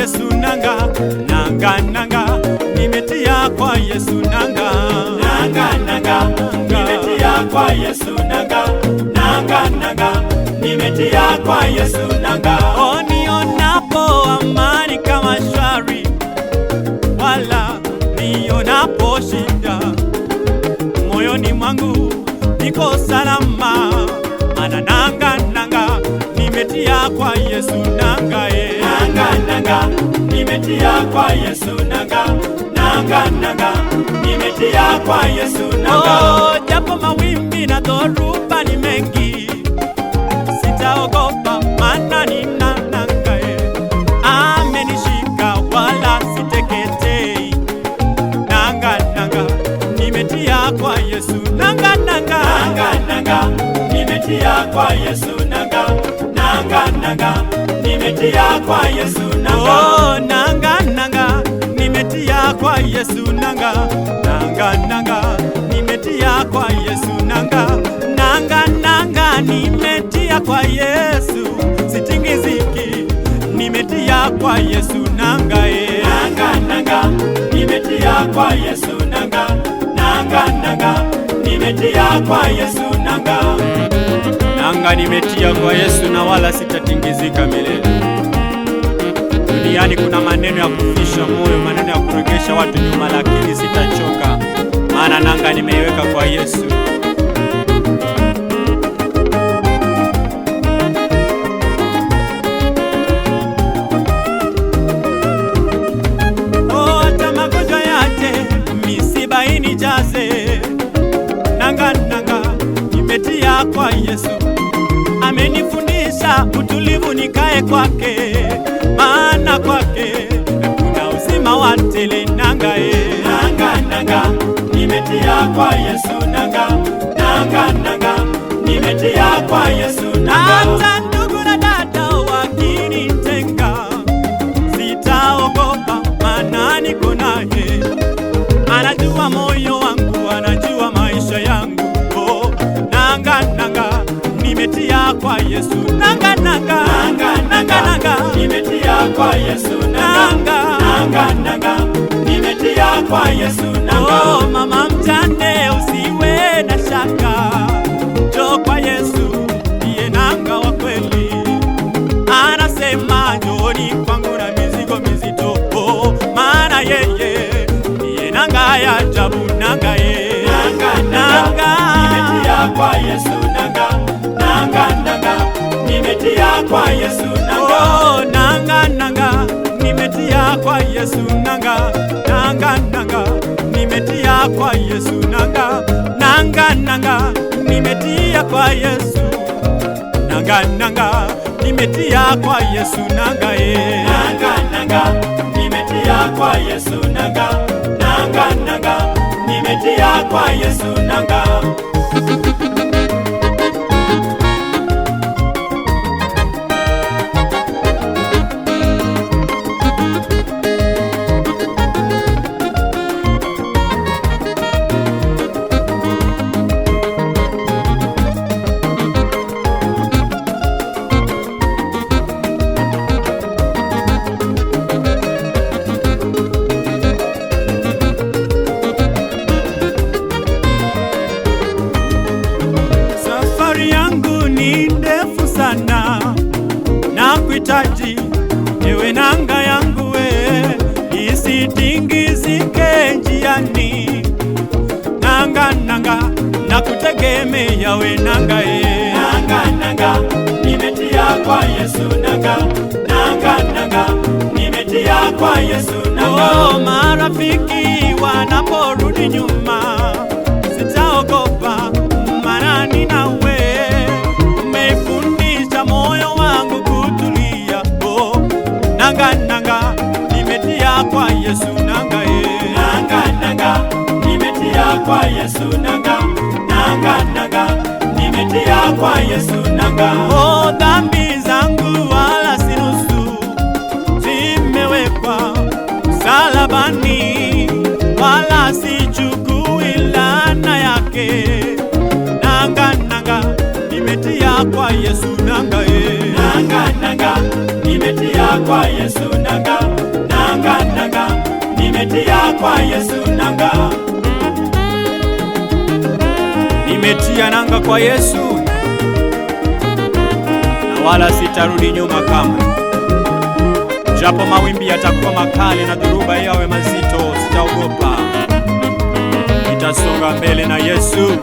Yesu nanga, nanga nanga, nimetia kwa Yesu nanga, nanga nanga, nimetia kwa Yesu nanga, nanga nanga, nimetia kwa Yesu nanga. Nionapo amani kama shwari, wala nionapo shida, moyoni mwangu niko salama. Ana nanga nanga, nimetia kwa Yesu nanga, nanga nanga, nimetia kwa Yesu nanga, nanga nanga, nimetia kwa Yesu nanga. Japo mawimbi na dhoruba ni mengi, sitaogopa maana nina nanga, amenishika wala siteketei. Nanga nanga, nimetia kwa Yesu nanga nanga, nanga nanga, nimetia kwa Yesu nanga, nanga nanga, nimetia kwa Yesu nanga. Nanga nanga, nimetia kwa Yesu nanga, nanga nanga, nimetia kwa Yesu nanga, nanga nanga, nimetia kwa Yesu, sitingiziki, nimetia kwa Yesu nanga, nanga nanga, nimetia kwa Yesu nanga, nanga nanga, nimetia kwa Yesu nanga. Nanga nimetia kwa Yesu na wala sitatingizika milele. Duniani kuna maneno ya kufisha moyo, maneno ya kuregesha watu nyuma, lakini sitachoka, maana nanga nimeiweka kwa Yesu. Hata magonjwa yaje, misiba inijaze, nanga nanga, nimetia kwa Yesu. Amenifundisha utulivu nikae kwake, maana kwake kuna uzima wa tele. Nanga nanga nanga, nimetia kwa Yesu nanga, nanga nanga, nimetia kwa Yesu nanga. Hata ndugu na dada wakinitenga, sitaogopa maana niko naye. Anajua moyo wangu, anajua maisha yangu. Nanga nanga, nimetia kwa Yesu nanga nanga, nanga nanga, nanga, nimetia kwa Yesu nanga, nanga nanga, nimetia kwa Yesu nanga. Mama mjane usiwe na shaka, njoo kwa Yesu, ndiye nanga wa kweli. Anasema njooni kwangu na mizigo mizito, maana yeye ndiye nanga ya ajabu. Nanga nanga nanga, nimetia kwa Yesu nanga, nanga nanga, nimetia kwa Yesu nanga. Nanga nanga, nimetia kwa Yesu nanga, nanga nanga, nimetia kwa Yesu nanga, nanga nanga, nimetia kwa Yesu nanga nanga, nimetia kwa Yesu nanga, nanga nanga, nimetia kwa Yesu nanga, nanga nanga, nimetia kwa Yesu nanga. Nakuhitaji ewe nanga yangu, isitingizike njiani. Nanga nanga, nakutegemea we nanga, nanga nanga, nimetia kwa Yesu nanga, nanga nanga, nimetia kwa Yesu nanga. Marafiki wanaporudi nyuma, sitaogopa maana ninawe. Umefundisha moyo wangu kutulia, nanga nanga, nimetia kwa Yesu nanga, nanga nanga, nimetia kwa Yesu nanga, nanga nanga, nimetia kwa Yesu nanga. Dhambi zangu wala si nusu, zimewekwa msalabani, wala sichukui laana yake. Nanga nanga, nimetia kwa Yesu nanga, nanga nanga, nimetia kwa Yesu nanga, nimetia kwa Yesu nanga. Nimetia nanga kwa Yesu na wala sitarudi nyuma kamwe. Japo mawimbi yatakuwa makali na dhoruba yawe mazito, sitaogopa. Nitasonga mbele na Yesu.